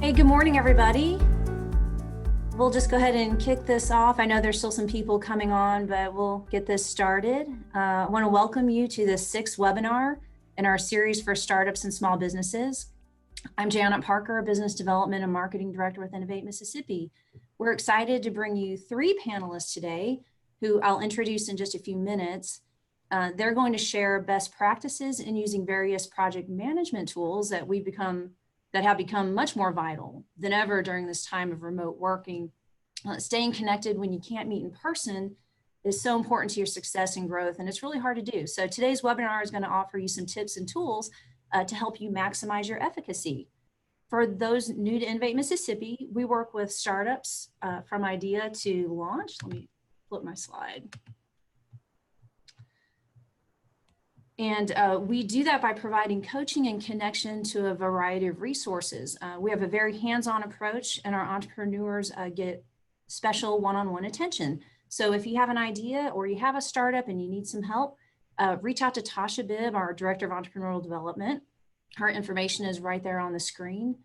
Hey, good morning, everybody. We'll just go ahead and kick this off. I know there's still some people coming on, but we'll get this started. I want to welcome you to the 6th webinar in our series for startups and small businesses. I'm Janet Parker, Business Development and Marketing Director with Innovate Mississippi. We're excited to bring you 3 panelists today who I'll introduce in just a few minutes. They're going to share best practices in using various project management tools that have become much more vital than ever during this time of remote working. Staying connected when you can't meet in person is so important to your success and growth, and it's really hard to do. So today's webinar is going to offer you some tips and tools to help you maximize your efficacy. For those new to Innovate Mississippi, we work with startups from idea to launch. Let me flip my slide. And we do that by providing coaching and connection to a variety of resources. We have a very hands-on approach, and our entrepreneurs get special one-on-one attention. So if you have an idea or you have a startup and you need some help, reach out to Tasha Bibb, our Director of Entrepreneurial Development. Her information is right there on the screen.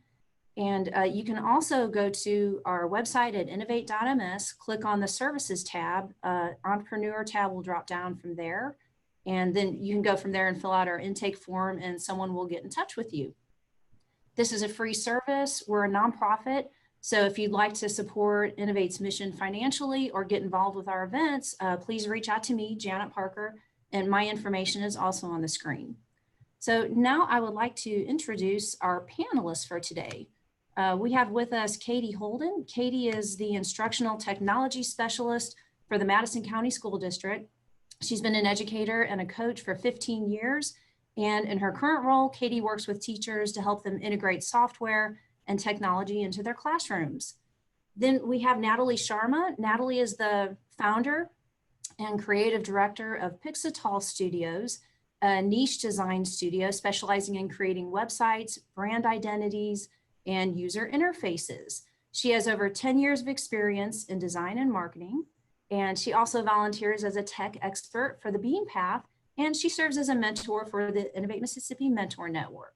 And you can also go to our website at innovate.ms, click on the Services tab. Entrepreneur tab will drop down from there. And then you can go from there and fill out our intake form and someone will get in touch with you. This is a free service. We're a nonprofit. So if you'd like to support Innovate's mission financially or get involved with our events, please reach out to me, Janet Parker, and my information is also on the screen. So now I would like to introduce our panelists for today. We have with us Katie Holden. Katie is the Instructional Technology Specialist for the Madison County School District. She's been an educator and a coach for 15 years. And in her current role, Katie works with teachers to help them integrate software and technology into their classrooms. Then we have Natalie Sharma. Natalie is the founder and creative director of Pixetal Studios, a niche design studio specializing in creating websites, brand identities, and user interfaces. She has over 10 years of experience in design and marketing. And she also volunteers as a tech expert for the Bean Path, and she serves as a mentor for the Innovate Mississippi Mentor Network.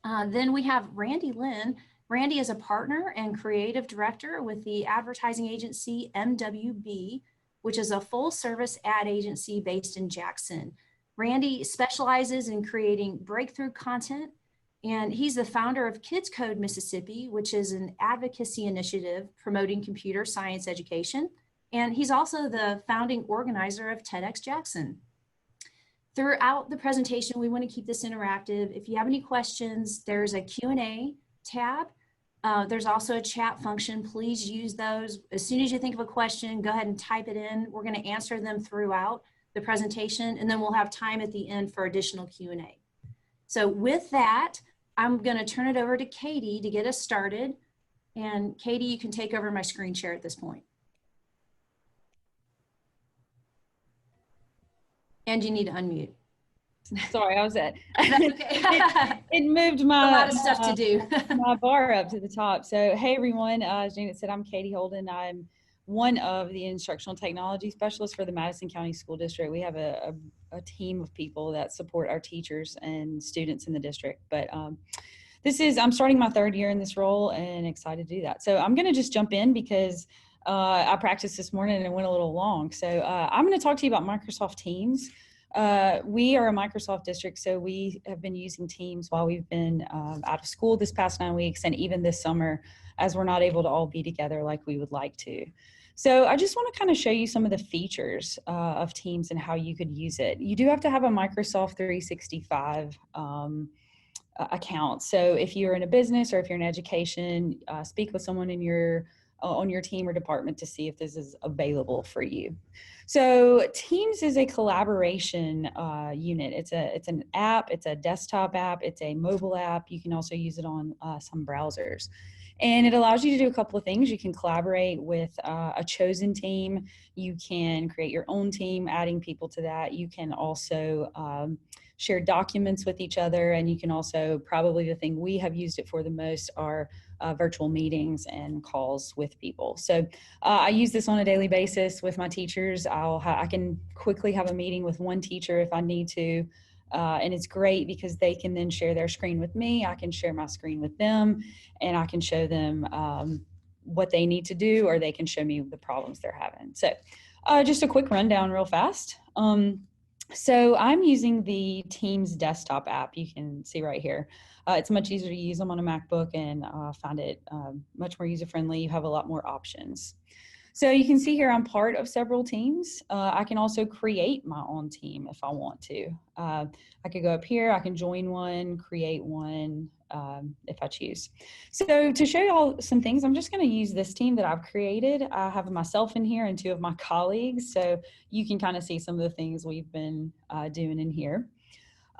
Then we have Lynn. Randy is a partner and creative director with the advertising agency MWB, which is a full service ad agency based in Jackson. Randy specializes in creating breakthrough content, and he's the founder of Kids Code Mississippi, which is an advocacy initiative promoting computer science education. And he's also the founding organizer of TEDx Jackson. Throughout the presentation, we want to keep this interactive. If you have any questions, there's a Q&A tab. There's also a chat function. Please use those. As soon as you think of a question, go ahead and type it in. We're going to answer them throughout the presentation, and then we'll have time at the end for additional Q&A. So with that, I'm going to turn it over to Katie to get us started. And Katie, you can take over my screen share at this point. And you need to unmute. Sorry, I was at. Okay. it moved my a lot of stuff to do. my bar up to the top. So, hey everyone, as Janet said, I'm Katie Holden. I'm one of the instructional technology specialists for the Madison County School District. We have a team of people that support our teachers and students in the district. But I'm starting my 3rd year in this role and excited to do that. So I'm going to just jump in because I practiced this morning and it went a little long. So I'm going to talk to you about Microsoft Teams. We are a Microsoft district, so we have been using Teams while we've been out of school this past 9 weeks and even this summer, as we're not able to all be together like we would like to. So I just want to kind of show you some of the features of Teams and how you could use it. You do have to have a Microsoft 365 account. So if you're in a business or if you're in education, speak with someone on your team or department to see if this is available for you. So Teams is a collaboration unit. It's an app, it's a desktop app, it's a mobile app. You can also use it on some browsers. And it allows you to do a couple of things. You can collaborate with a chosen team. You can create your own team, adding people to that. You can also share documents with each other. And you can also, probably the thing we have used it for the most are virtual meetings and calls with people. So I use this on a daily basis with my teachers. I can quickly have a meeting with one teacher if I need to. And it's great because they can then share their screen with me. I can share my screen with them, and I can show them what they need to do, or they can show me the problems they're having. So just a quick rundown real fast. So I'm using the Teams desktop app. You can see right here. It's much easier to use them on a MacBook, and find it much more user-friendly. You have a lot more options. So you can see here I'm part of several teams. I can also create my own team if I want to. I could go up here, I can join one, create one if I choose. So to show you all some things, I'm just going to use this team that I've created. I have myself in here and two of my colleagues, so you can kind of see some of the things we've been doing in here.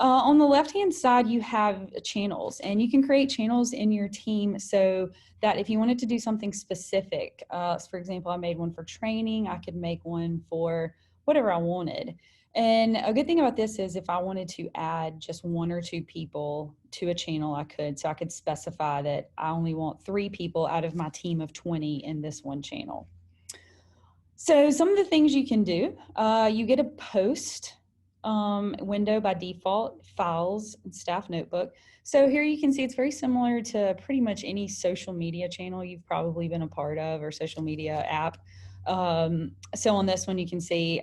On the left-hand side, you have channels, and you can create channels in your team so that if you wanted to do something specific, for example, I made one for training, I could make one for whatever I wanted. And a good thing about this is if I wanted to add just one or two people to a channel, I could. So I could specify that I only want 3 people out of my team of 20 in this one channel. So some of the things you can do, you get a post window by default, files, and staff notebook. So here you can see it's very similar to pretty much any social media channel you've probably been a part of, or social media app. So on this one, you can see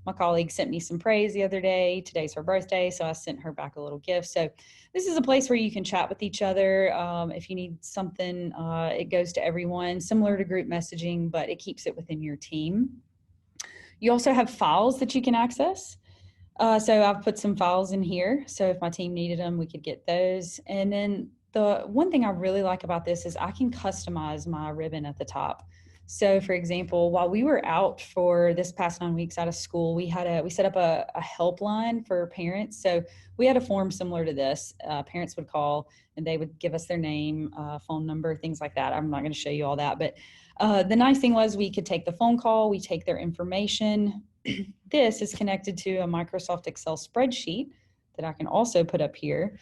my colleague sent me some praise the other day. Today's her birthday, so I sent her back a little gift. So this is a place where you can chat with each other. If you need something, it goes to everyone, similar to group messaging, but it keeps it within your team. You also have files that you can access. So I've put some files in here. So if my team needed them, we could get those. And then the one thing I really like about this is I can customize my ribbon at the top. So for example, while we were out for this past 9 weeks out of school, we set up a helpline for parents. So we had a form similar to this. Parents would call and they would give us their name, phone number, things like that. I'm not going to show you all that, but the nice thing was we could take the phone call, we take their information. This is connected to a Microsoft Excel spreadsheet that I can also put up here.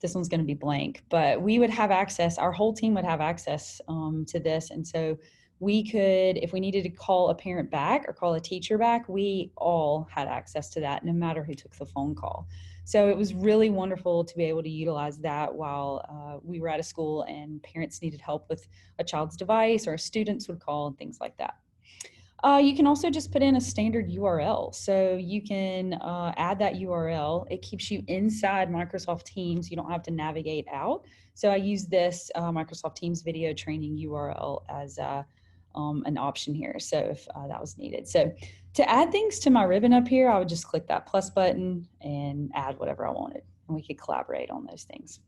This one's going to be blank, but we would have access, our whole team would have access to this. And so we could, if we needed to call a parent back or call a teacher back, we all had access to that, no matter who took the phone call. So it was really wonderful to be able to utilize that while we were out of school and parents needed help with a child's device, or students would call and things like that. You can also just put in a standard URL. So you can add that URL. It keeps you inside Microsoft Teams. You don't have to navigate out. So I use this Microsoft Teams video training URL as an option here. So if that was needed. So to add things to my ribbon up here, I would just click that plus button and add whatever I wanted. And we could collaborate on those things.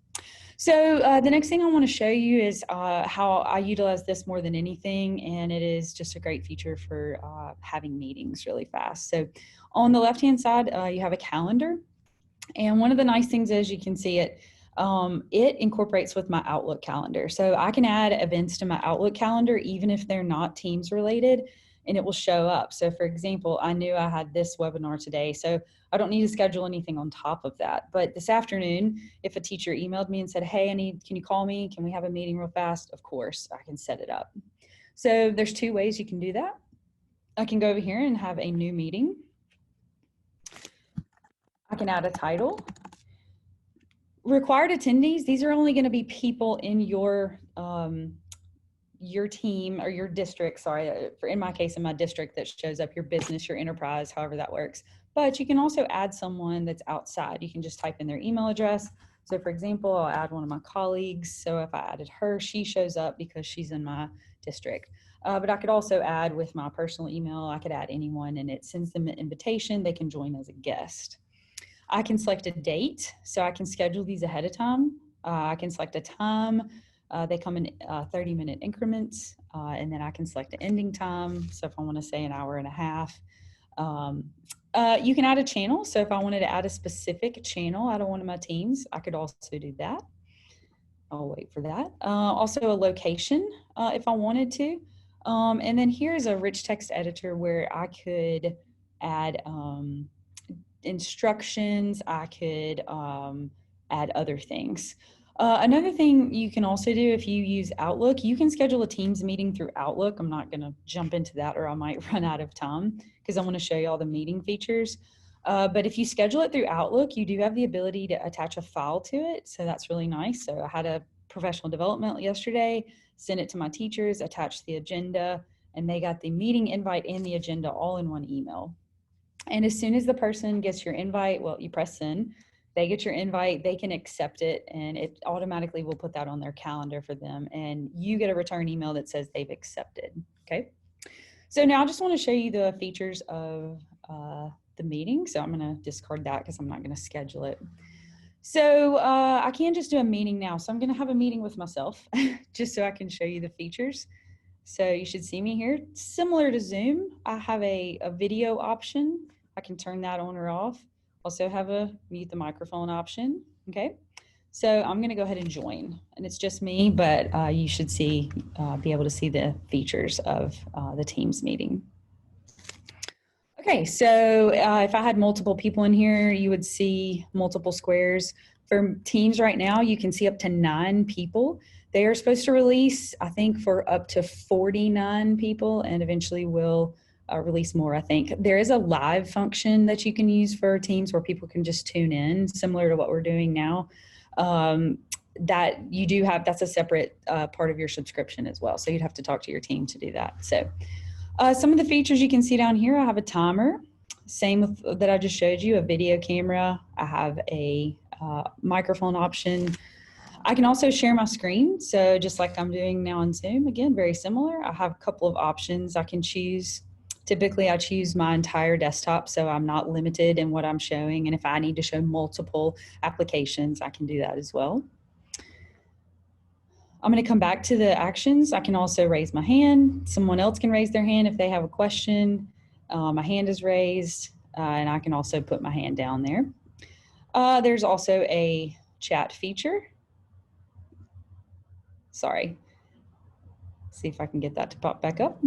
So the next thing I want to show you is how I utilize this more than anything, and it is just a great feature for having meetings really fast. So on the left-hand side, you have a calendar, and one of the nice things is you can see it incorporates with my Outlook calendar. So I can add events to my Outlook calendar even if they're not Teams related, and it will show up. So for example, I knew I had this webinar today, so I don't need to schedule anything on top of that. But this afternoon, if a teacher emailed me and said, hey, can you call me? Can we have a meeting real fast? Of course, I can set it up. So there's 2 ways you can do that. I can go over here and have a new meeting. I can add a title. Required attendees, these are only going to be people in your team or your district, sorry, in my case, in my district, that shows up, your business, your enterprise, however that works. But you can also add someone that's outside. You can just type in their email address. So for example, I'll add one of my colleagues. So if I added her, she shows up because she's in my district. But I could also add with my personal email, I could add anyone and it sends them an invitation. They can join as a guest. I can select a date. So I can schedule these ahead of time. I can select a time. They come in 30-minute increments, and then I can select an ending time. So if I want to say an hour and a half, you can add a channel. So if I wanted to add a specific channel out of one of my teams, I could also do that. I'll wait for that. Also a location if I wanted to. And then here's a rich text editor where I could add instructions. I could add other things. Another thing you can also do if you use Outlook, you can schedule a Teams meeting through Outlook. I'm not going to jump into that or I might run out of time because I want to show you all the meeting features. But if you schedule it through Outlook, you do have the ability to attach a file to it. So that's really nice. So I had a professional development yesterday, sent it to my teachers, attached the agenda, and they got the meeting invite and the agenda all in one email. And as soon as the person gets your invite, well, you press send, they get your invite, they can accept it, and it automatically will put that on their calendar for them. And you get a return email that says they've accepted. Okay. So now I just want to show you the features of the meeting. So I'm going to discard that because I'm not going to schedule it. So I can just do a meeting now. So I'm going to have a meeting with myself just so I can show you the features. So you should see me here. Similar to Zoom, I have a video option. I can turn that on or off. Also have a mute the microphone option. Okay. So I'm going to go ahead and join, and it's just me, but you should be able to see the features of the Teams meeting. Okay, so if I had multiple people in here, you would see multiple squares. For Teams right now, you can see up to 9 people. They are supposed to release, I think, for up to 49 people, and eventually will release more, I think. There is a live function that you can use for Teams where people can just tune in, similar to what we're doing now. That you do have, that's a separate part of your subscription as well. So you'd have to talk to your team to do that. So some of the features you can see down here, I have a timer, same with, that I just showed you, a video camera. I have a microphone option. I can also share my screen. So just like I'm doing now on Zoom, again, very similar. I have a couple of options I can choose. Typically, I choose my entire desktop, so I'm not limited in what I'm showing. And if I need to show multiple applications, I can do that as well. I'm going to come back to the actions. I can also raise my hand. Someone else can raise their hand if they have a question. My hand is raised, and I can also put my hand down there. There's also a chat feature. Sorry. See if I can get that to pop back up.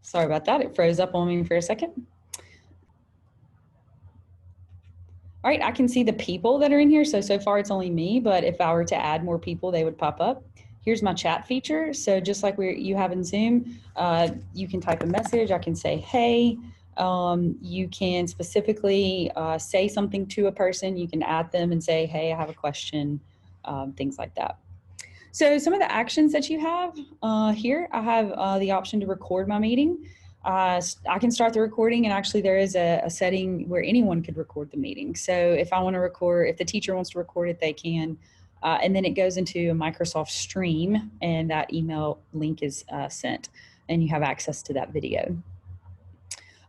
Sorry about that. It froze up on me for a second. All right, I can see the people that are in here. So far it's only me, but if I were to add more people, they would pop up. Here's my chat feature. So just like you have in Zoom, you can type a message. I can say, hey, you can specifically say something to a person. You can add them and say, hey, I have a question, things like that. So some of the actions that you have here, I have the option to record my meeting. I can start the recording, and actually there is a setting where anyone could record the meeting. So if I want to record, if the teacher wants to record it, they can. And then it goes into a Microsoft Stream, and that email link is sent, and you have access to that video.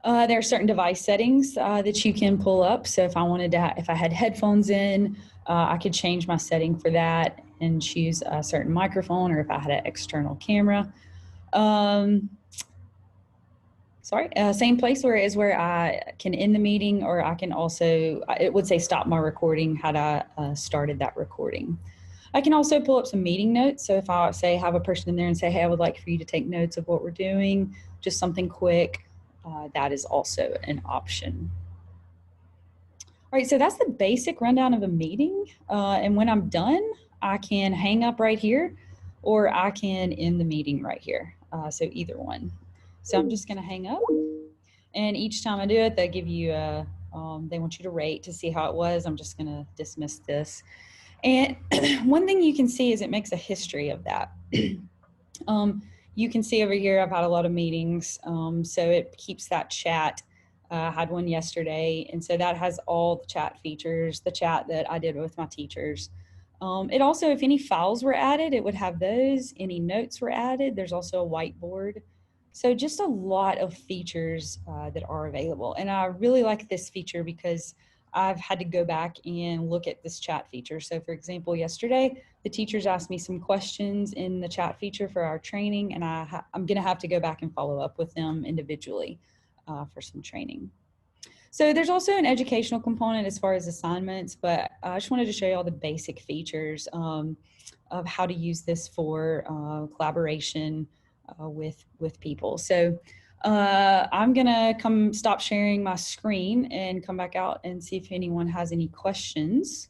There are certain device settings that you can pull up. So if I wanted to, if I had headphones in, I could change my setting for that and choose a certain microphone, or if I had an external camera. Same place where I can end the meeting, or I can also, it would say stop my recording had I started that recording. I can also pull up some meeting notes. So if I say have a person in there and say, hey, I would like for you to take notes of what we're doing, just something quick, that is also an option. All right, so that's the basic rundown of a meeting. And when I'm done, I can hang up right here, or I can end the meeting right here. So either one. So I'm just going to hang up, and each time I do it, they give you they want you to rate to see how it was. I'm just going to dismiss this. And one thing you can see is it makes a history of that. You can see over here, I've had a lot of meetings. So it keeps that chat. I had one yesterday, and so that has all the chat features, the chat that I did with my teachers. It also, if any files were added, it would have those. Any notes were added. There's also a whiteboard. So just a lot of features that are available. And I really like this feature because I've had to go back and look at this chat feature. So for example, yesterday, the teachers asked me some questions in the chat feature for our training, and I'm gonna have to go back and follow up with them individually for some training. So there's also an educational component as far as assignments, but I just wanted to show you all the basic features of how to use this for collaboration with people. So I'm gonna stop sharing my screen and come back out and see if anyone has any questions.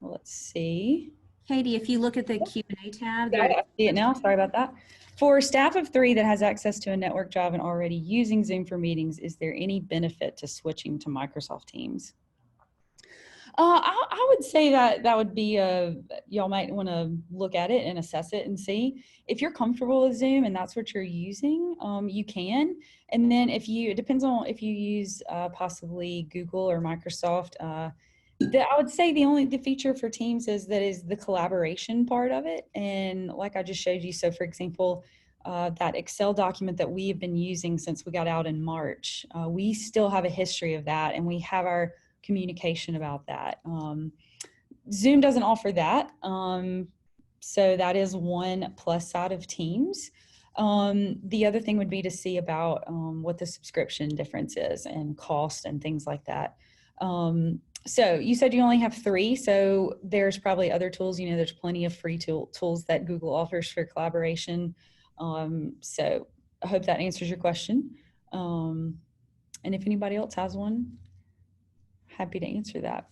Let's see. Katie, if you look at the Q&A tab, Yeah, I see it now. Sorry about that. For staff of 3 that has access to a network drive and already using Zoom for meetings, is there any benefit to switching to Microsoft Teams? I would say that would be y'all might want to look at it and assess it and see if you're comfortable with Zoom and that's what you're using. You can, and then it depends on if you use possibly Google or Microsoft. I would say the feature for Teams is the collaboration part of it, and like I just showed you. So, for example, that Excel document that we have been using since we got out in March, we still have a history of that, and we have our communication about that. Zoom doesn't offer that. So that is one plus side of Teams. The other thing would be to see about what the subscription difference is and cost and things like that. So you said you only have 3, so there's probably other tools. There's plenty of free tools that Google offers for collaboration. So I hope that answers your question. And if anybody else has one, happy to answer that.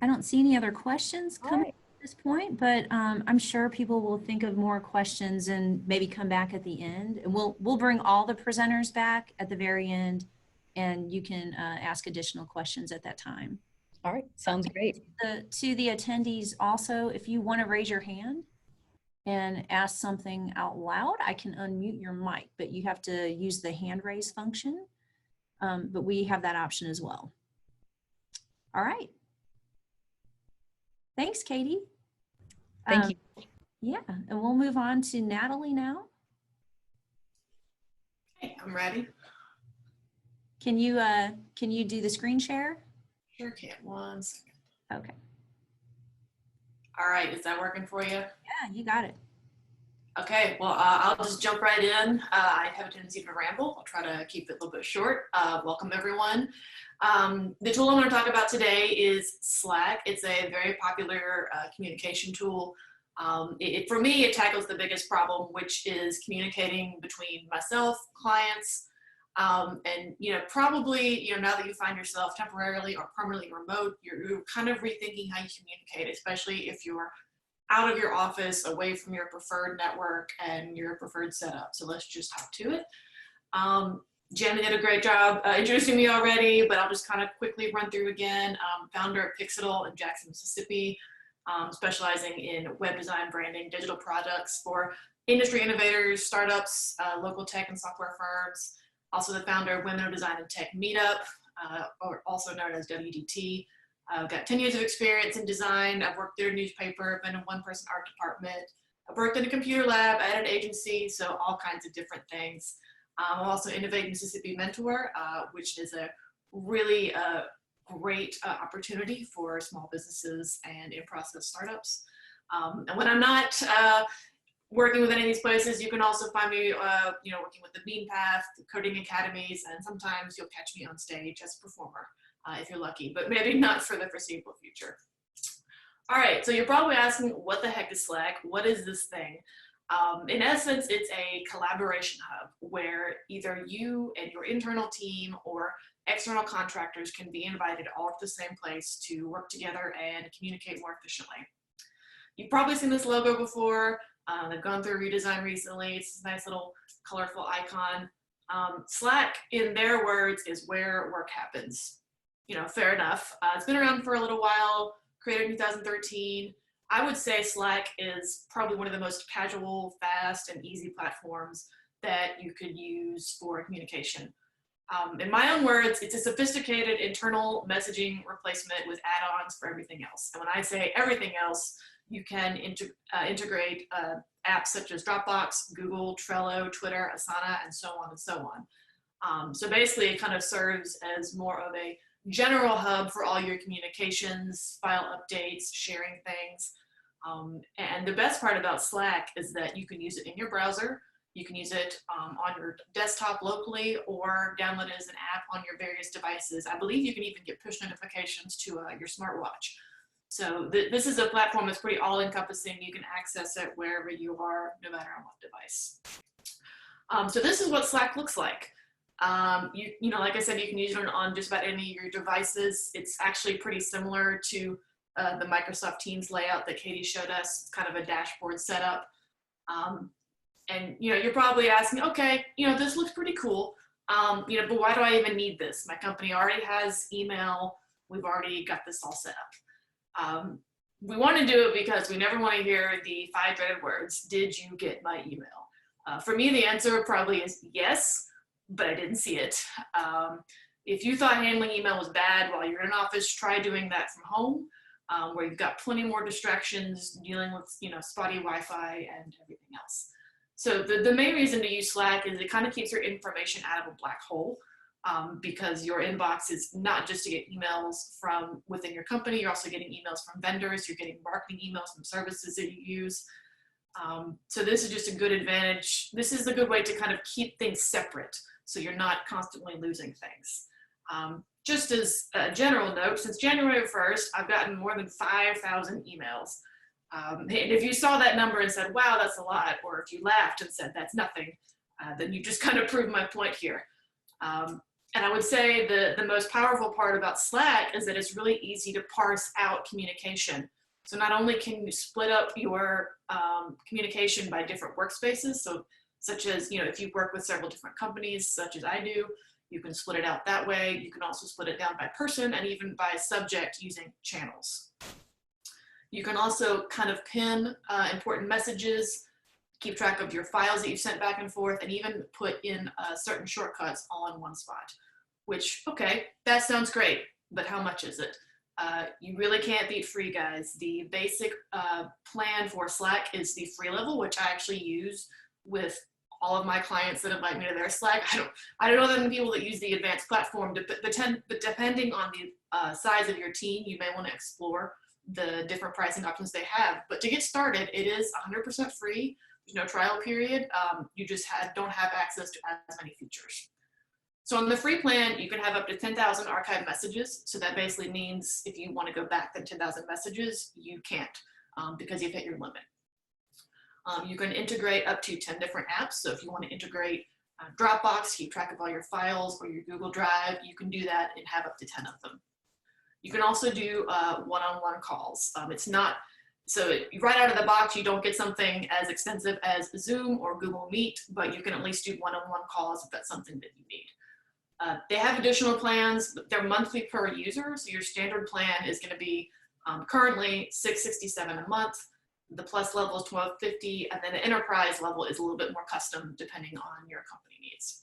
I don't see any other questions coming at this point, but I'm sure people will think of more questions and maybe come back at the end. And we'll bring all the presenters back at the very end, and you can ask additional questions at that time. All right, sounds great. To the attendees also, if you want to raise your hand and ask something out loud, I can unmute your mic, but you have to use the hand raise function. But we have that option as well. All right. Thanks, Katie. Thank you. Yeah, and we'll move on to Natalie now. Okay, I'm ready. Can you do the screen share? Sure can. 1 second. Okay. All right, is that working for you? Yeah, you got it. Okay, well, I'll just jump right in. I have a tendency to ramble. I'll try to keep it a little bit short. Welcome, everyone. The tool I'm going to talk about today is Slack. It's a very popular communication tool. For me, it tackles the biggest problem, which is communicating between myself, clients, and probably now that you find yourself temporarily or permanently remote, you're kind of rethinking how you communicate, especially if you're out of your office, away from your preferred network and your preferred setup. So let's just hop to it. Jen did a great job introducing me already, but I'll just kind of quickly run through again. Founder of Pixetal in Jackson, Mississippi, specializing in web design, branding, digital products for industry innovators, startups, local tech and software firms. Also the founder of Women of Design and Tech Meetup, or also known as WDT. I've got 10 years of experience in design. I've worked at a newspaper, been in one-person art department. I've worked in a computer lab, at an agency, so all kinds of different things. I'm also Innovate Mississippi Mentor, which is a really great opportunity for small businesses and in-process startups. And when I'm not working with any of these places, you can also find me working with the Bean Path, the coding academies, and sometimes you'll catch me on stage as a performer. If you're lucky, but maybe not for the foreseeable future. All right, so you're probably asking, what the heck is Slack? What is this thing? In essence, it's a collaboration hub where either you and your internal team or external contractors can be invited all to the same place to work together and communicate more efficiently. You've probably seen this logo before. They've gone through a redesign recently. It's this nice little colorful icon. Slack, in their words, is where work happens. Fair enough. It's been around for a little while, created in 2013. I would say Slack is probably one of the most casual, fast, and easy platforms that you could use for communication. In my own words, it's a sophisticated internal messaging replacement with add-ons for everything else. And when I say everything else, you can integrate apps such as Dropbox, Google, Trello, Twitter, Asana, and so on and so on. So basically, it kind of serves as more of a general hub for all your communications, file updates, sharing things. And the best part about Slack is that you can use it in your browser. You can use it on your desktop locally or download it as an app on your various devices. I believe you can even get push notifications to your smartwatch. So this is a platform that's pretty all-encompassing. You can access it wherever you are, no matter on what device. So this is what Slack looks like. You know, like I said, you can use it on just about any of your devices. It's actually pretty similar to the Microsoft Teams layout that Katie showed us. It's kind of a dashboard setup. And you know, you're probably asking, okay, you know, this looks pretty cool. You know, but why do I even need this? My company already has email. We've already got this all set up. We want to do it because we never want to hear the 5 dreaded words. Did you get my email? For me, the answer probably is yes, but I didn't see it. If you thought handling email was bad while you're in an office, try doing that from home, where you've got plenty more distractions, dealing with, you know, spotty Wi-Fi and everything else. So the main reason to use Slack is it kind of keeps your information out of a black hole, because your inbox is not just to get emails from within your company, you're also getting emails from vendors, you're getting marketing emails from services that you use. So this is just a good advantage. This is a good way to kind of keep things separate so you're not constantly losing things. Just as a general note, since January 1st, I've gotten more than 5,000 emails. And if you saw that number and said, wow, that's a lot, or if you laughed and said, that's nothing, then you just kind of proved my point here. And I would say the most powerful part about Slack is that it's really easy to parse out communication. So not only can you split up your communication by different workspaces, so such as, you know, if you work with several different companies, such as I do, you can split it out that way. You can also split it down by person and even by subject using channels. You can also kind of pin important messages, keep track of your files that you've sent back and forth, and even put in certain shortcuts all in one spot, which, okay, that sounds great, but how much is it? You really can't beat free, guys. The basic plan for Slack is the free level, which I actually use with all of my clients that invite me to their Slack. I don't know that many people that use the advanced platform, but depending on the size of your team, you may want to explore the different pricing options they have. But to get started, it is 100% free. There's no trial period. You just don't have access to as many features. So on the free plan, you can have up to 10,000 archived messages. So that basically means if you want to go back to 10,000 messages, you can't because you've hit your limit. You can integrate up to 10 different apps. So if you want to integrate Dropbox, keep track of all your files, or your Google Drive, you can do that and have up to 10 of them. You can also do one-on-one calls. It's not, so right out of the box, you don't get something as extensive as Zoom or Google Meet, but you can at least do one-on-one calls if that's something that you need. They have additional plans, but they're monthly per user. So your standard plan is going to be currently $667 a month. The plus level is $1250, and then the enterprise level is a little bit more custom depending on your company needs.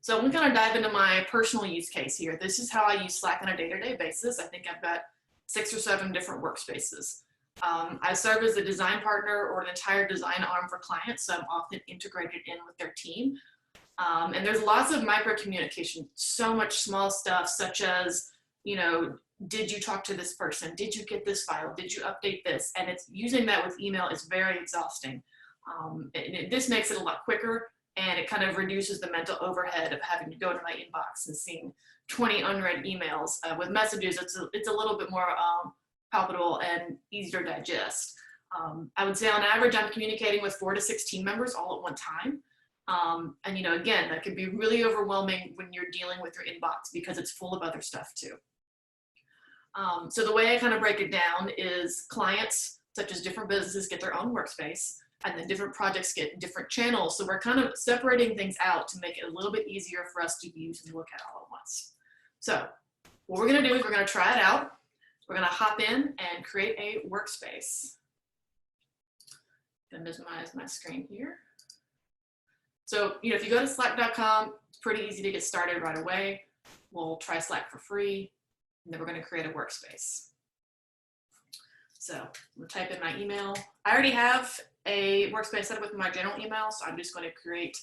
So I'm going to dive into my personal use case here. This is how I use Slack on a day-to-day basis. I think I've got 6 or 7 different workspaces. I serve as a design partner or an entire design arm for clients, so I'm often integrated in with their team. And there's lots of micro communication, so much small stuff such as, you know, did you talk to this person? Did you get this file? Did you update this? And it's using that with email is very exhausting. This makes it a lot quicker, and it kind of reduces the mental overhead of having to go to my inbox and seeing 20 unread emails. With messages, it's a little bit more palpable and easier to digest. I would say on average, I'm communicating with 4 to 6 team members all at one time. And you know, again, that can be really overwhelming when you're dealing with your inbox because it's full of other stuff too. So the way I kind of break it down is clients, such as different businesses, get their own workspace, and then different projects get different channels. So we're kind of separating things out to make it a little bit easier for us to use and look at all at once. So what we're going to do is we're going to try it out. We're going to hop in and create a workspace. I'm going to minimize my screen here. So, you know, if you go to slack.com, it's pretty easy to get started right away. We'll try Slack for free, and then we're going to create a workspace. So I'm going to type in my email. I already have a workspace set up with my general email, so I'm just going to create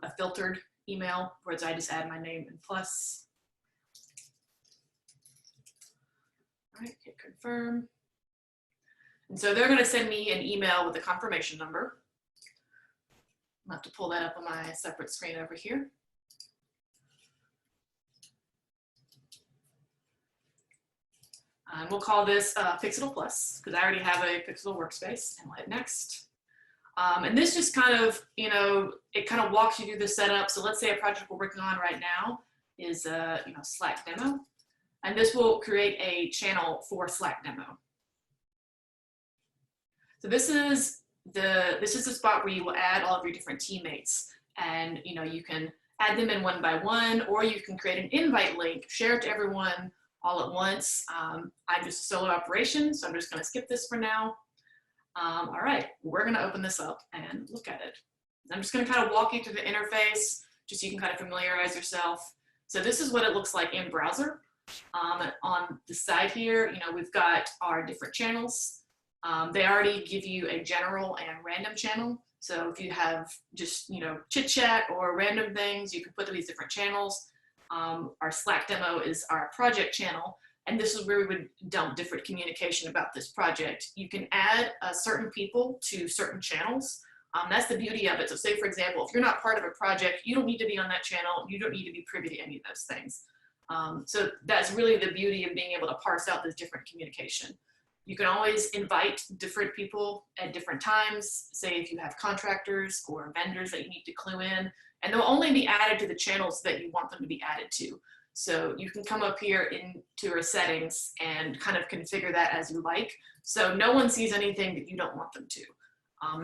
a filtered email where I just add my name and plus. All right, hit confirm. And so they're going to send me an email with a confirmation number. I'll have to pull that up on my separate screen over here. We'll call this Pixetal Plus because I already have a Pixetal workspace, and we'll hit next. And this just kind of, it kind of walks you through the setup. So let's say a project we're working on right now is a Slack demo. And this will create a channel for Slack demo. So this is the spot where you will add all of your different teammates, and you can add them in one by one, or you can create an invite link, share it to everyone all at once. I'm just a solo operation, so I'm just going to skip this for now. All right, we're going to open this up and look at it. I'm just going to kind of walk you through the interface, just so you can kind of familiarize yourself. So this is what it looks like in browser. On the side here, we've got our different channels. They already give you a general and random channel. So if you have just, chit chat or random things, you can put these different channels. Our Slack demo is our project channel. And this is where we would dump different communication about this project. You can add certain people to certain channels. That's the beauty of it. So say, for example, if you're not part of a project, you don't need to be on that channel. You don't need to be privy to any of those things. So that's really the beauty of being able to parse out this different communication. You can always invite different people at different times. Say if you have contractors or vendors that you need to clue in, and they'll only be added to the channels that you want them to be added to. So you can come up here into our settings and kind of configure that as you like. So no one sees anything that you don't want them to.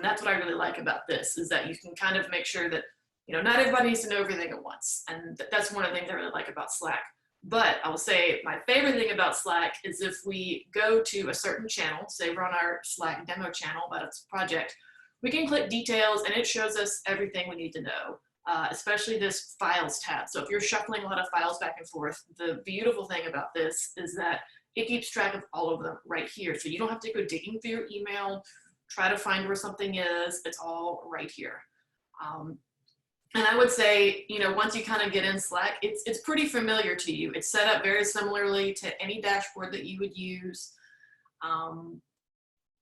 That's what I really like about this, is that you can kind of make sure that, not everybody needs to know everything at once. And that's one of the things I really like about Slack. But I will say my favorite thing about Slack is if we go to a certain channel, say we're on our Slack demo channel about its project, we can click details and it shows us everything we need to know, especially this files tab. So if you're shuffling a lot of files back and forth, the beautiful thing about this is that it keeps track of all of them right here. So you don't have to go digging through your email, try to find where something is. It's all right here. And I would say, once you kind of get in Slack, it's pretty familiar to you. It's set up very similarly to any dashboard that you would use.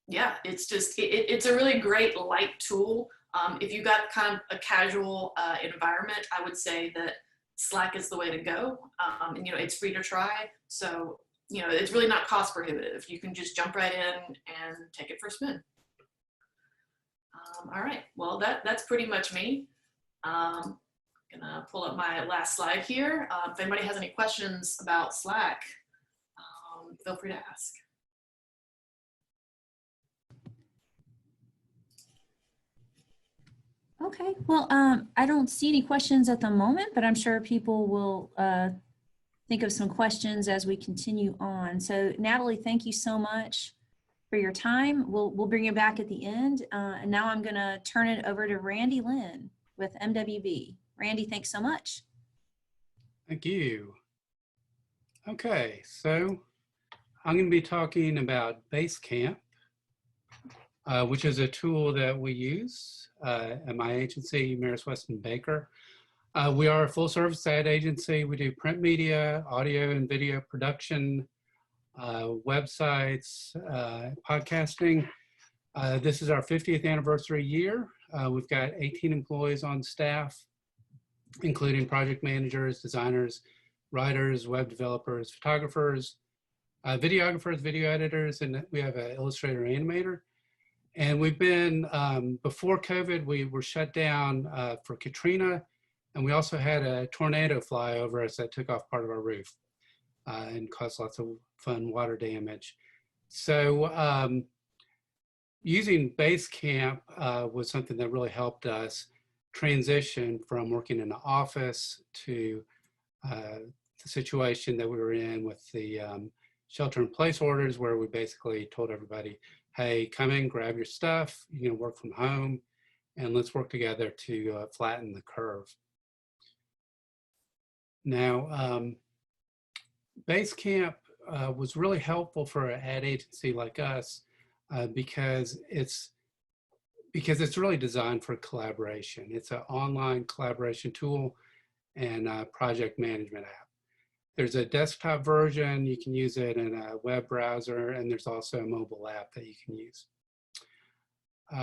Yeah, it's just, it's a really great light tool. If you got kind of a casual environment, I would say that Slack is the way to go. And it's free to try. So, it's really not cost prohibitive. You can just jump right in and take it for a spin. All right, well, that's pretty much me. I'm gonna pull up my last slide here. If anybody has any questions about Slack, feel free to ask. Okay, well, I don't see any questions at the moment, but I'm sure people will think of some questions as we continue on. So Natalie, thank you so much for your time. We'll bring you back at the end. And now I'm gonna turn it over to Randy Lynn with MWB. Randy, thanks so much. Thank you. Okay, so I'm going to be talking about Basecamp, which is a tool that we use at my agency, Maris Weston Baker. We are a full service ad agency. We do print media, audio and video production, websites, podcasting. This is our 50th anniversary year. We've got 18 employees on staff, including project managers, designers, writers, web developers, photographers, videographers, video editors, and we have an illustrator animator. And we've been, before COVID, we were shut down for Katrina, and we also had a tornado fly over us that took off part of our roof and caused lots of fun water damage. So using Basecamp was something that really helped us transition from working in the office to the situation that we were in with the shelter-in-place orders, where we basically told everybody, hey, come in, grab your stuff, you can work from home, and let's work together to flatten the curve. Now, Basecamp was really helpful for an ad agency like us because it's really designed for collaboration. It's an online collaboration tool and a project management app. There's a desktop version, you can use it in a web browser, and there's also a mobile app that you can use.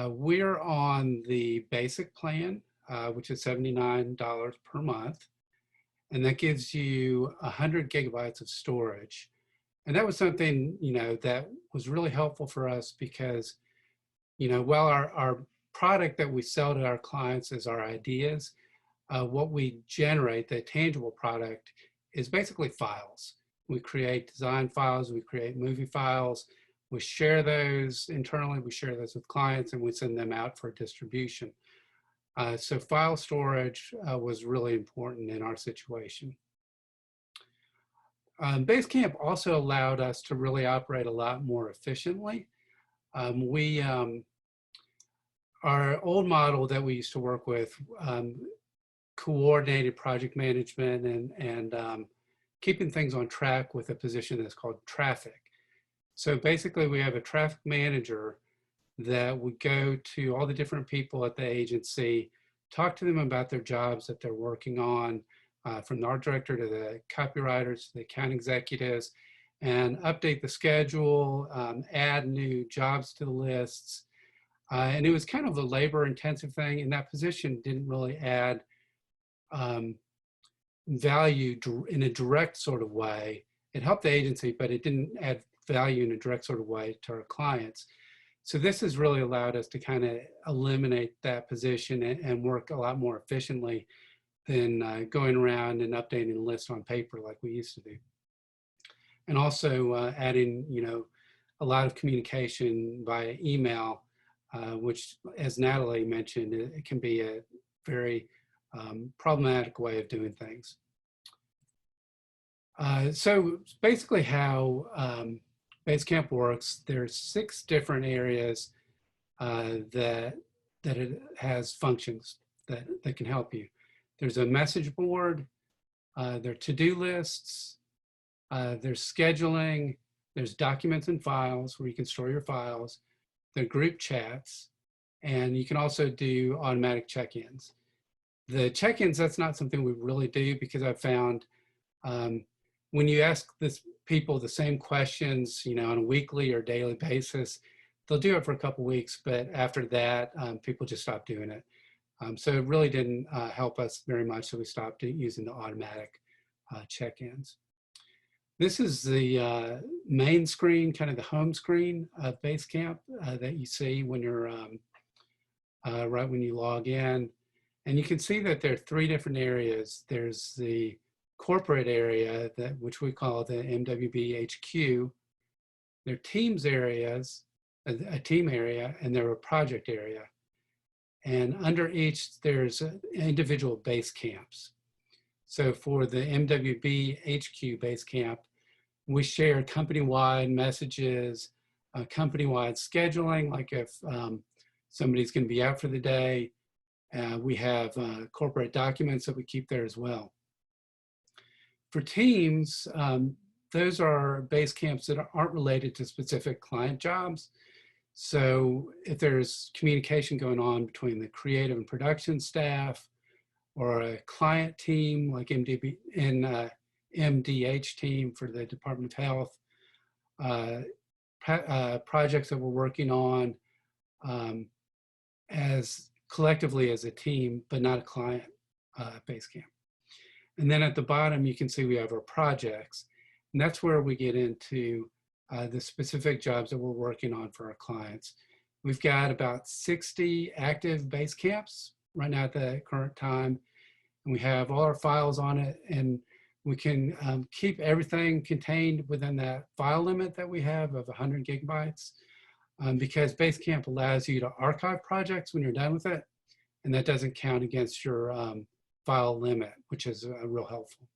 We're on the basic plan, which is $79 per month, and that gives you 100 gigabytes of storage. And that was something, that was really helpful for us because, while our product that we sell to our clients is our ideas. What we generate, the tangible product, is basically files. We create design files, we create movie files, we share those internally, we share those with clients, and we send them out for distribution. So file storage was really important in our situation. Basecamp also allowed us to really operate a lot more efficiently. Our old model that we used to work with coordinated project management and keeping things on track with a position that's called traffic. So basically we have a traffic manager that would go to all the different people at the agency, talk to them about their jobs that they're working on, from the art director to the copywriters to the account executives, and update the schedule, add new jobs to the lists. And it was kind of a labor intensive thing, and that position didn't really add value in a direct sort of way. It helped the agency, but it didn't add value in a direct sort of way to our clients. So this has really allowed us to kind of eliminate that position and work a lot more efficiently than going around and updating the list on paper like we used to do. And also adding, a lot of communication via email, which, as Natalie mentioned, it can be a very problematic way of doing things. So basically how Basecamp works, there's 6 different areas that it has functions that can help you. There's a message board, there are to-do lists, there's scheduling, there's documents and files where you can store your files, there are group chats, and you can also do automatic check-ins. The check-ins, that's not something we really do because I've found when you ask people the same questions, on a weekly or daily basis, they'll do it for a couple weeks, but after that, people just stop doing it. So it really didn't help us very much, so we stopped using the automatic check-ins. This is the main screen, kind of the home screen of Basecamp that you see when you're right when you log in. And you can see that there are 3 different areas. There's the corporate area, which we call the MWB HQ. There are teams areas, a team area, and there are a project area. And under each, there's individual base camps. So for the MWB HQ Basecamp, we share company-wide messages, company-wide scheduling, like if somebody's going to be out for the day. We have corporate documents that we keep there as well. For teams, those are base camps that aren't related to specific client jobs. So if there's communication going on between the creative and production staff or a client team like MDH team for the Department of Health, projects that we're working on as collectively as a team, but not a client Basecamp. And then at the bottom, you can see we have our projects. And that's where we get into the specific jobs that we're working on for our clients. We've got about 60 active Basecamps right now at the current time. And we have all our files on it, and we can keep everything contained within that file limit that we have of 100 gigabytes because Basecamp allows you to archive projects when you're done with it. And that doesn't count against your file limit, which is real helpful.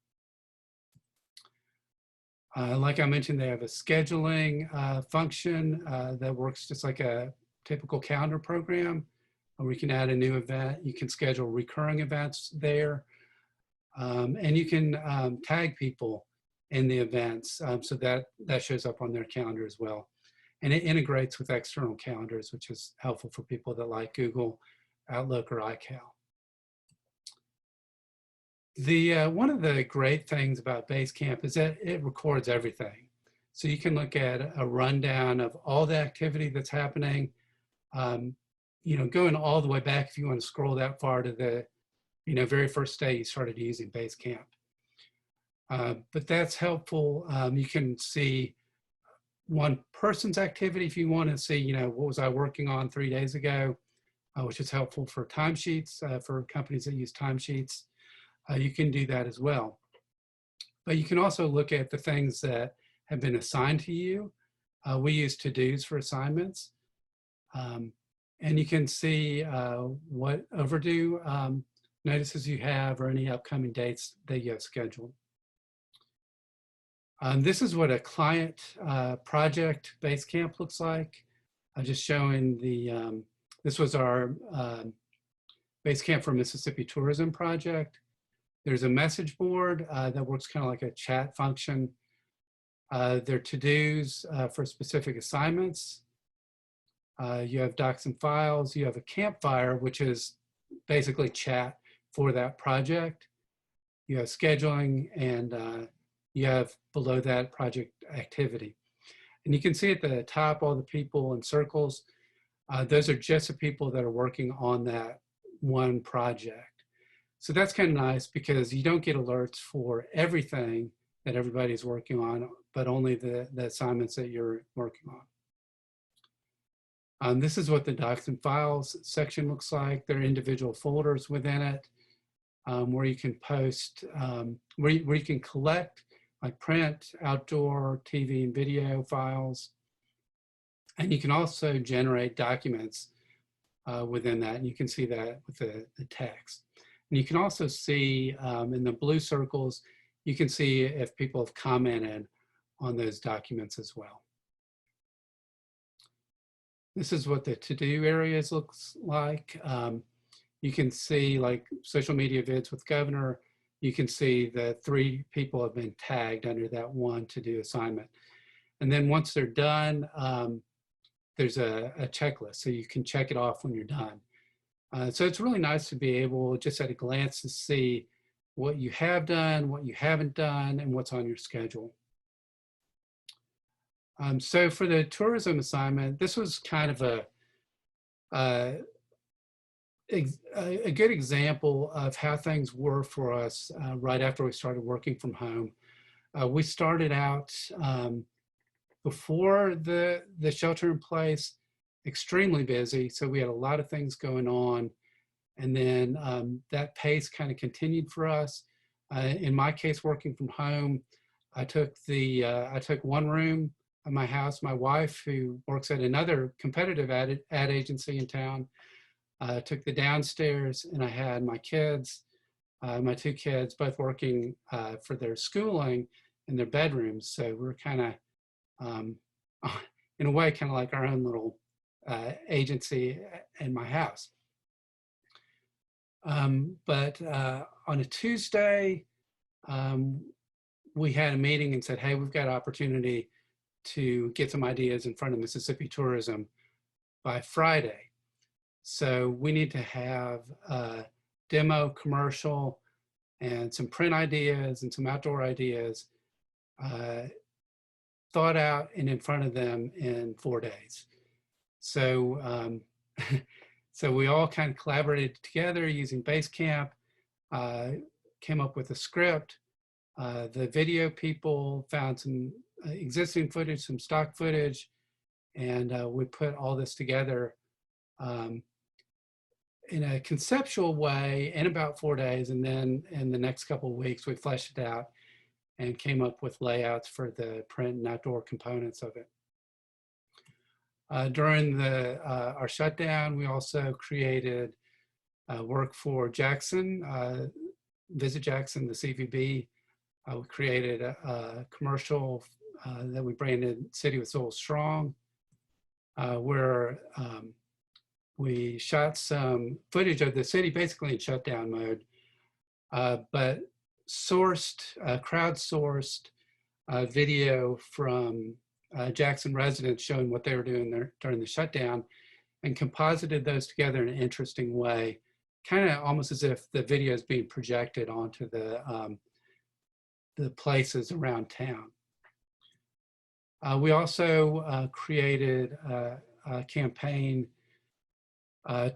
Like I mentioned, they have a scheduling function that works just like a typical calendar program. We can add a new event. You can schedule recurring events there. And you can tag people in the events so that shows up on their calendar as well. And it integrates with external calendars, which is helpful for people that like Google, Outlook, or iCal. One of the great things about Basecamp is that it records everything. So you can look at a rundown of all the activity that's happening, going all the way back if you want to scroll that far to the very first day you started using Basecamp. But that's helpful. You can see one person's activity if you want to see, what was I working on 3 days ago? which is helpful for timesheets, for companies that use timesheets. You can do that as well. But you can also look at the things that have been assigned to you. We use to-dos for assignments. And you can see what overdue notices you have or any upcoming dates that you have scheduled. This is what a client project Basecamp looks like. Just showing the, this was our Basecamp for Mississippi Tourism project. There's a message board that works kind of like a chat function. There are to-dos for specific assignments. You have docs and files. You have a campfire, which is basically chat for that project. You have scheduling, and you have below that project activity. And you can see at the top all the people in circles. Those are just the people that are working on that one project. So that's kind of nice because you don't get alerts for everything that everybody's working on, but only the assignments that you're working on. This is what the docs and files section looks like. There are individual folders within it where you can post, where you can collect like print, outdoor, TV and video files. And you can also generate documents within that. And you can see that with the text. And you can also see in the blue circles, you can see if people have commented on those documents as well. This is what the to-do areas looks like. You can see like social media vids with governor. You can see that 3 people have been tagged under that one to-do assignment. And then once they're done, there's a checklist. So you can check it off when you're done. So it's really nice to be able just at a glance to see what you have done, what you haven't done, and what's on your schedule. So for the tourism assignment, this was kind of a good example of how things were for us right after we started working from home. We started out before the shelter in place, extremely busy. So we had a lot of things going on. And then that pace kind of continued for us. In my case, working from home, I took one room of my house. My wife, who works at another competitive ad agency in town, took the downstairs, and I had my kids, my 2 kids, both working for their schooling in their bedrooms. So we're kind of, in a way, kind of like our own little agency in my house. But on a Tuesday, we had a meeting and said, hey, we've got an opportunity to get some ideas in front of Mississippi tourism by Friday. So we need to have a demo commercial and some print ideas and some outdoor ideas thought out and in front of them in 4 days. So, so we all kind of collaborated together using Basecamp, came up with a script. The video people found some existing footage, some stock footage, and we put all this together in a conceptual way in about 4 days. And then in the next couple of weeks, we fleshed it out and came up with layouts for the print and outdoor components of it. During our shutdown, we also created work for Jackson, Visit Jackson, the CVB. We created a commercial that we branded City with Soul Strong, where we shot some footage of the city basically in shutdown mode, but crowdsourced video from Jackson residents showing what they were doing there during the shutdown, and composited those together in an interesting way, kind of almost as if the video is being projected onto the places around town. We also created a campaign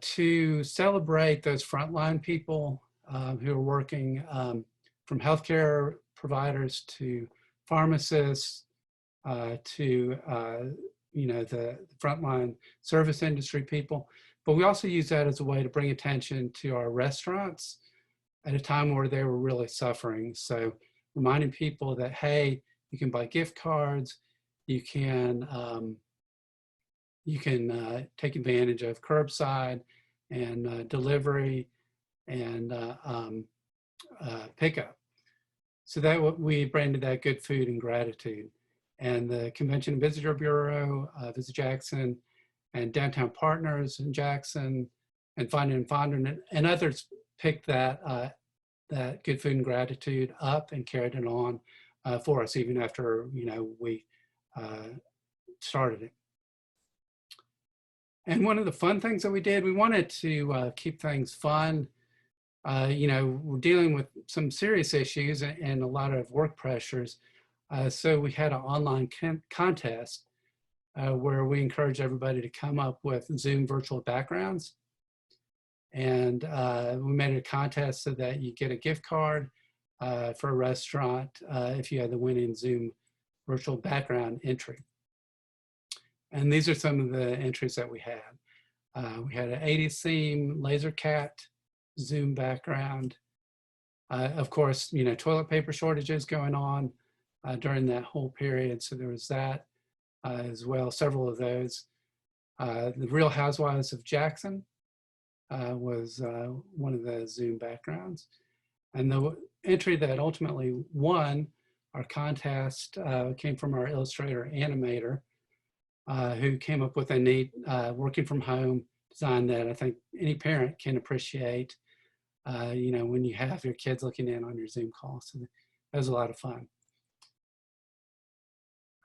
to celebrate those frontline people who are working from healthcare providers to pharmacists to the frontline service industry people, But we also use that as a way to bring attention to our restaurants at a time where they were really suffering. So reminding people that, hey, you can buy gift cards, you can take advantage of curbside and delivery and pickup. So that we branded that Good Food and Gratitude. And the Convention and Visitor Bureau, Visit Jackson, and Downtown Partners in Jackson, and Finding and Fondren, and others picked that Good Food and Gratitude up and carried it on for us, even after we started it. And one of the fun things that we did, we wanted to keep things fun. We're dealing with some serious issues and a lot of work pressures. So we had an online contest where we encourage everybody to come up with Zoom virtual backgrounds. And we made it a contest so that you get a gift card for a restaurant if you had the winning Zoom virtual background entry. And these are some of the entries that we had. We had an 80s theme, laser cat, Zoom background. Of course, toilet paper shortages going on during that whole period. So there was that as well, several of those. The Real Housewives of Jackson was one of the Zoom backgrounds. And the entry that ultimately won our contest came from our illustrator animator, who came up with a neat working from home design that I think any parent can appreciate, when you have your kids looking in on your Zoom call. So that was a lot of fun.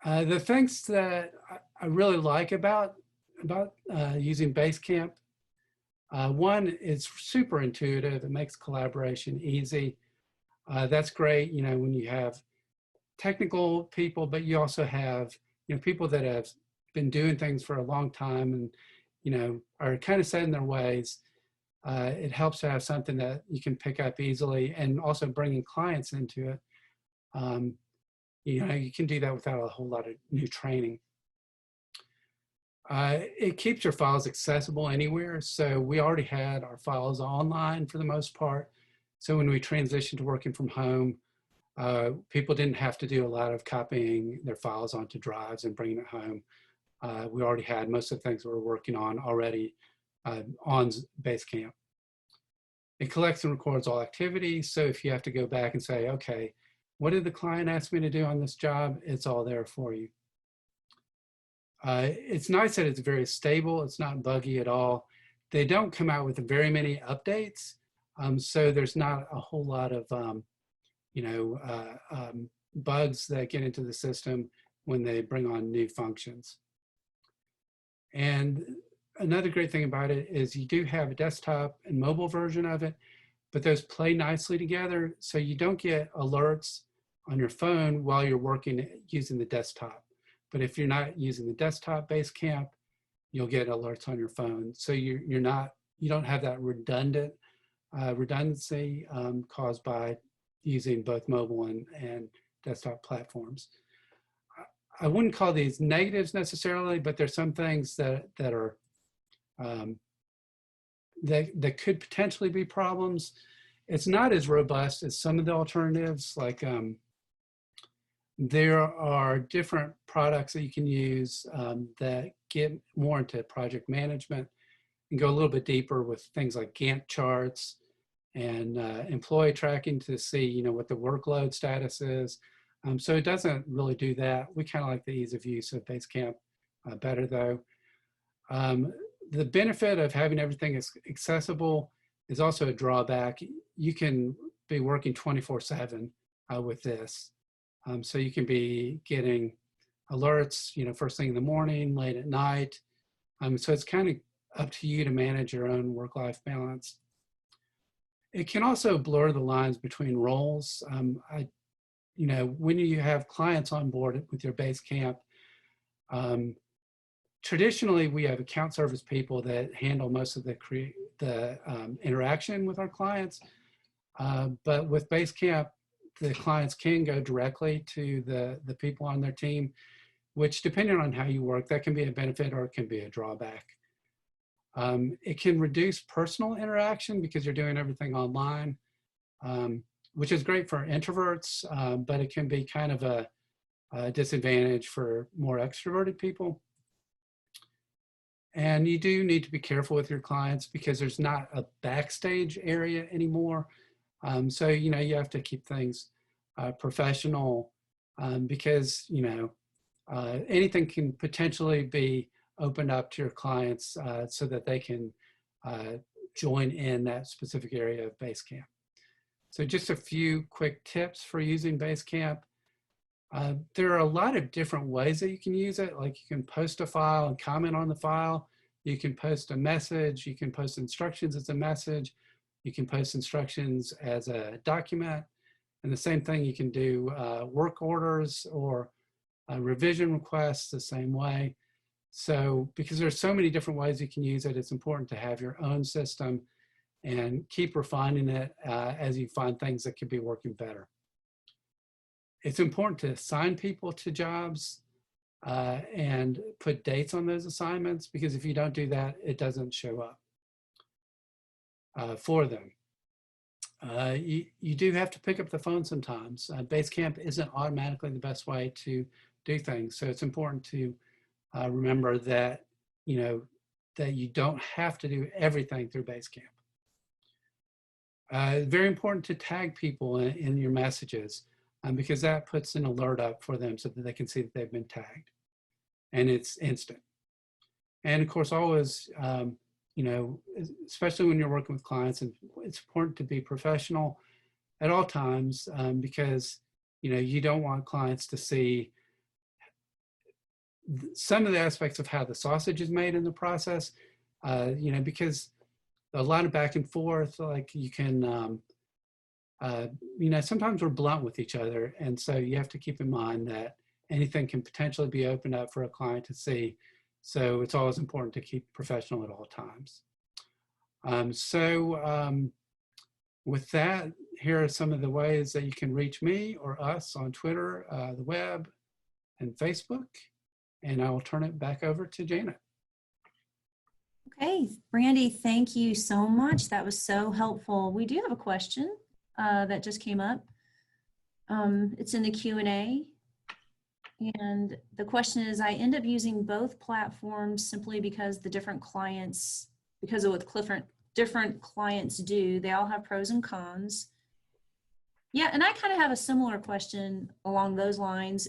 The things that I really like about using Basecamp, one, it's super intuitive. It makes collaboration easy. That's great, when you have technical people, but you also have, people that have been doing things for a long time and, are kind of set in their ways. It helps to have something that you can pick up easily, and also bringing clients into it. You can do that without a whole lot of new training. It keeps your files accessible anywhere. So we already had our files online for the most part. So when we transitioned to working from home, people didn't have to do a lot of copying their files onto drives and bringing it home. We already had most of the things we were working on already on Basecamp. It collects and records all activities. So if you have to go back and say, okay, what did the client ask me to do on this job? It's all there for you. It's nice that it's very stable. It's not buggy at all. They don't come out with very many updates. So there's not a whole lot of, bugs that get into the system when they bring on new functions. And another great thing about it is you do have a desktop and mobile version of it, but those play nicely together. So you don't get alerts on your phone while you're working using the desktop. But if you're not using the desktop Basecamp, you'll get alerts on your phone. So you don't have that redundancy caused by using both mobile and desktop platforms. I wouldn't call these negatives necessarily, but there's some things that are that could potentially be problems. It's not as robust as some of the alternatives. Like there are different products that you can use that get more into project management and go a little bit deeper with things like Gantt charts and employee tracking to see, what the workload status is. So it doesn't really do that. We kind of like the ease of use of Basecamp better though. The benefit of having everything accessible is also a drawback. You can be working 24/7 with this. So you can be getting alerts, first thing in the morning, late at night. So it's kind of up to you to manage your own work-life balance. It can also blur the lines between roles. When you have clients on board with your Basecamp, traditionally we have account service people that handle most of the interaction with our clients. But with Basecamp, the clients can go directly to the people on their team, which depending on how you work, that can be a benefit or it can be a drawback. It can reduce personal interaction because you're doing everything online, which is great for introverts, but it can be kind of a disadvantage for more extroverted people. And you do need to be careful with your clients because there's not a backstage area anymore. So, you know, you have to keep things professional because, you know, anything can potentially be opened up to your clients so that they can join in that specific area of Basecamp. So just a few quick tips for using Basecamp. There are a lot of different ways that you can use it. Like you can post a file and comment on the file. You can post a message. You can post instructions as a message. You can post instructions as a document. And the same thing, you can do work orders or revision requests the same way. So because there's so many different ways you can use it, it's important to have your own system and keep refining it as you find things that could be working better. It's important to assign people to jobs and put dates on those assignments, because if you don't do that, it doesn't show up for them. You do have to pick up the phone sometimes. Basecamp isn't automatically the best way to do things. So it's important to remember that, you know, that you don't have to do everything through Basecamp. Very important to tag people in your messages because that puts an alert up for them so that they can see that they've been tagged, and it's instant. And of course, always, you know, especially when you're working with clients, and it's important to be professional at all times because, you know, you don't want clients to see some of the aspects of how the sausage is made in the process, you know, because a lot of back and forth, like you can, you know, sometimes we're blunt with each other. And so you have to keep in mind that anything can potentially be opened up for a client to see. So it's always important to keep professional at all times. With that, here are some of the ways that you can reach me or us on Twitter, the web, and Facebook. And I will turn it back over to Janet. Okay, Brandy, thank you so much. That was so helpful. We do have a question that just came up. It's in the Q&A. And the question is, I end up using both platforms simply because the different clients, because of what different clients do, they all have pros and cons. Yeah, and I kind of have a similar question along those lines.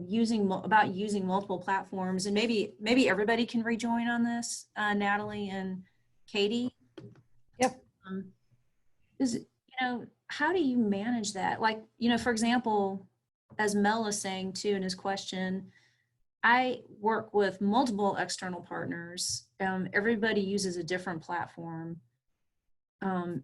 Using multiple platforms, and maybe everybody can rejoin on this, Natalie and Katie. Yep. You know, how do you manage that? Like, you know, for example, as Mel is saying too in his question, I work with multiple external partners. Everybody uses a different platform.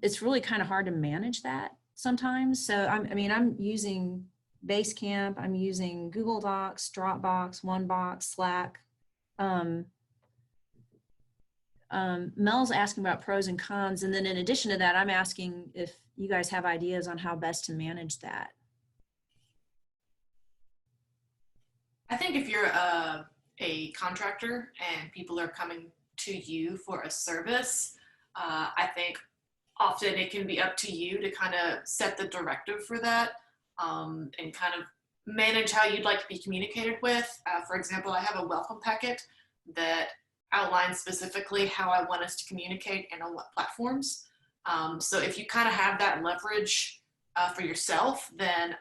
It's really kind of hard to manage that sometimes. So I'm using Basecamp, I'm using Google Docs, Dropbox, OneBox, Slack. Mel's asking about pros and cons. And then in addition to that, I'm asking if you guys have ideas on how best to manage that. I think if you're a contractor and people are coming to you for a service, I think often it can be up to you to kind of set the directive for that. And kind of manage how you'd like to be communicated with. For example, I have a welcome packet that outlines specifically how I want us to communicate and on what platforms. So if you kind of have that leverage for yourself, then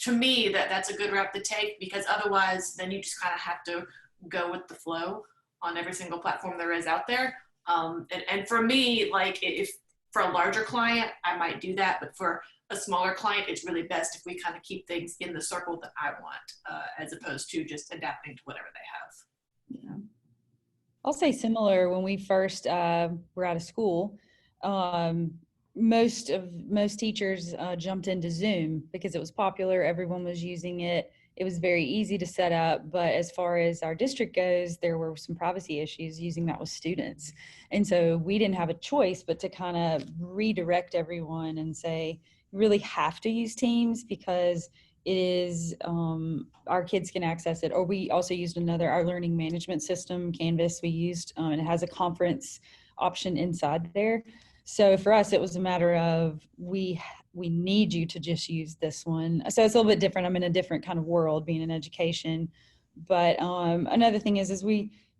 to me, that's a good route to take, because otherwise then you just kind of have to go with the flow on every single platform there is out there. And for me, like if for a larger client, I might do that, but for a smaller client, it's really best if we kind of keep things in the circle that I want, as opposed to just adapting to whatever they have. Yeah. I'll say similar. When we first were out of school, most teachers jumped into Zoom because it was popular. Everyone was using it. It was very easy to set up. But as far as our district goes, there were some privacy issues using that with students. And so we didn't have a choice but to kind of redirect everyone and say, you really have to use Teams, because it is, our kids can access it. Or we also used our learning management system, Canvas we used, and it has a conference option inside there. So for us, it was a matter of we need you to just use this one. So it's a little bit different. I'm in a different kind of world being in education. But another thing is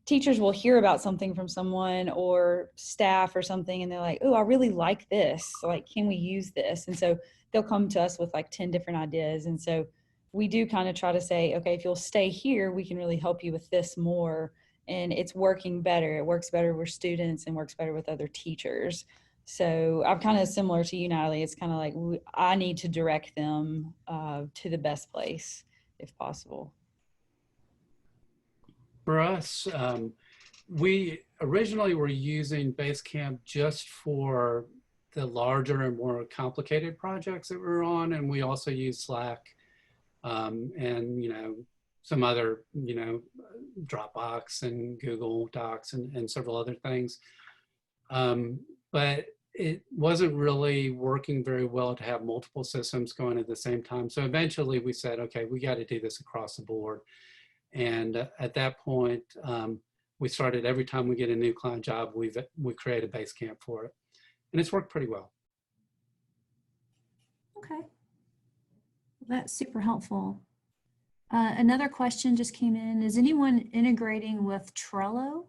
teachers will hear about something from someone or staff or something, and they're like, oh, I really like this. Like, can we use this? And so they'll come to us with like 10 different ideas. And so we do kind of try to say, okay, if you'll stay here, we can really help you with this more. And it's working better. It works better with students and works better with other teachers. So I'm kind of similar to you, Natalie. It's kind of like I need to direct them to the best place if possible. For us, we originally were using Basecamp just for the larger and more complicated projects that we were on. And we also use Slack and, some other, Dropbox and Google Docs and several other things. But it wasn't really working very well to have multiple systems going at the same time. So eventually we said, okay, we got to do this across the board. And at that point, we started every time we get a new client job, we create a Basecamp for it. And it's worked pretty well. Okay. That's super helpful. Another question just came in. Is anyone integrating with Trello?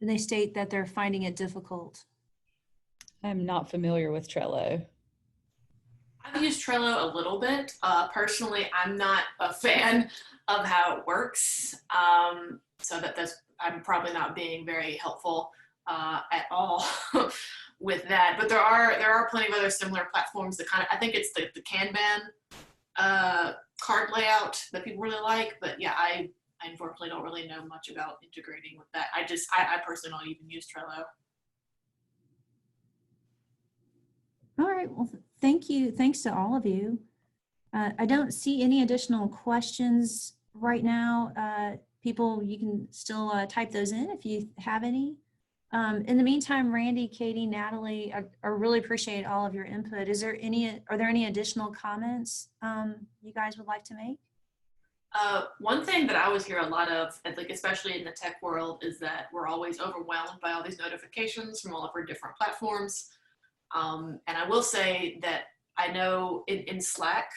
They state that they're finding it difficult. I'm not familiar with Trello. I've used Trello a little bit. Personally, I'm not a fan of how it works. So I'm probably not being very helpful at all with that. But there are plenty of other similar platforms that I think it's the Kanban card layout that people really like. But yeah, I unfortunately don't really know much about integrating with that. I personally don't even use Trello. All right, well, thank you. Thanks to all of you. I don't see any additional questions right now. People, you can still type those in if you have any. In the meantime, Randy, Katie, Natalie, I really appreciate all of your input. Are there any additional comments you guys would like to make? One thing that I always hear a lot of, especially in the tech world, is that we're always overwhelmed by all these notifications from all of our different platforms. And I will say that I know in Slack,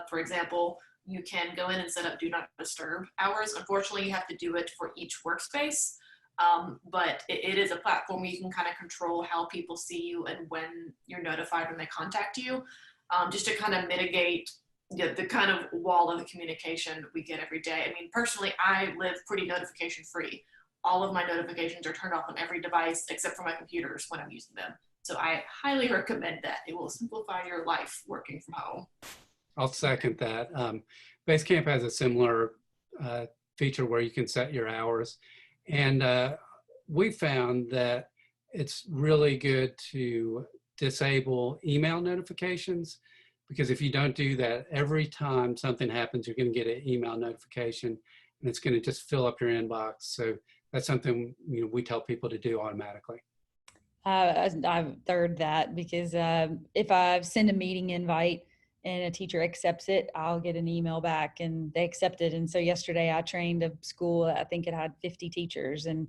for example, you can go in and set up do not disturb hours. Unfortunately, you have to do it for each workspace. But it is a platform where you can kind of control how people see you and when you're notified when they contact you, just to kind of mitigate the kind of wall of the communication we get every day. I mean, personally, I live pretty notification free. All of my notifications are turned off on every device except for my computers when I'm using them. So I highly recommend that. It will simplify your life working from home. I'll second that. Basecamp has a similar feature where you can set your hours. And we found that it's really good to disable email notifications, because if you don't do that, every time something happens, you're going to get an email notification and it's going to just fill up your inbox. So that's something we tell people to do automatically. I've third that, because if I send a meeting invite and a teacher accepts it, I'll get an email back and they accept it. And so yesterday I trained a school, I think it had 50 teachers. And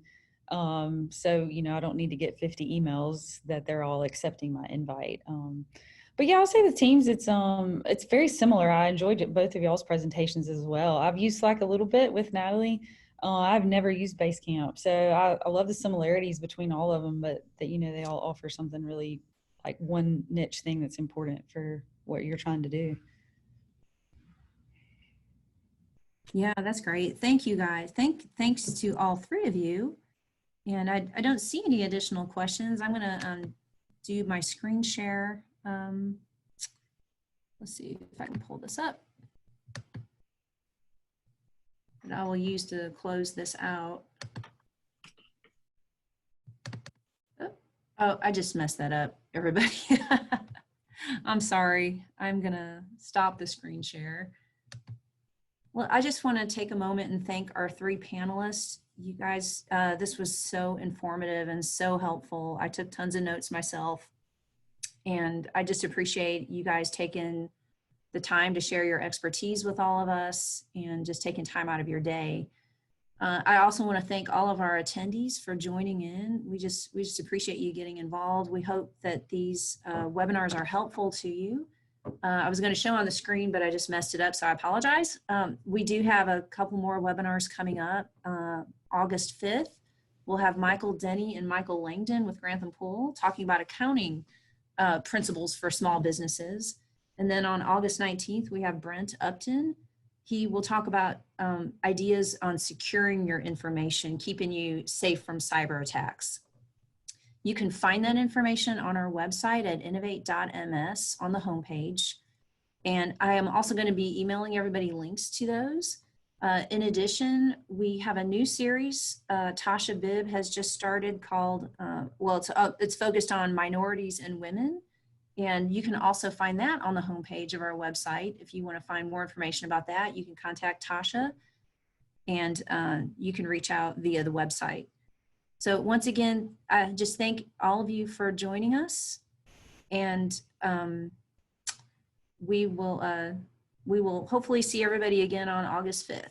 so, I don't need to get 50 emails that they're all accepting my invite. But yeah, I'll say the teams, it's very similar. I enjoyed both of y'all's presentations as well. I've used Slack a little bit with Natalie. I've never used Basecamp. So I love the similarities between all of them, but that, they all offer something really, like one niche thing that's important for what you're trying to do. Yeah, that's great. Thank you, guys. Thanks to all three of you. And I don't see any additional questions. I'm going to do my screen share. Let's see if I can pull this up. And I will use to close this out. Oh, I just messed that up, everybody. I'm sorry. I'm going to stop the screen share. Well, I just want to take a moment and thank our three panelists. You guys, this was so informative and so helpful. I took tons of notes myself, and I just appreciate you guys taking the time to share your expertise with all of us and just taking time out of your day. I also want to thank all of our attendees for joining in. We just appreciate you getting involved. We hope that these webinars are helpful to you. I was going to show on the screen, but I just messed it up, so I apologize. We do have a couple more webinars coming up. August 5th, we'll have Michael Denny and Michael Langdon with Grantham Pool talking about accounting principles for small businesses. And then on August 19th, we have Brent Upton. He will talk about ideas on securing your information, keeping you safe from cyber attacks. You can find that information on our website at innovate.ms on the homepage. And I am also going to be emailing everybody links to those. In addition, we have a new series Tasha Bibb has just started called, it's focused on minorities and women. And you can also find that on the homepage of our website. If you want to find more information about that, you can contact Tasha and you can reach out via the website. So once again, I just thank all of you for joining us, and we will hopefully see everybody again on August 5th.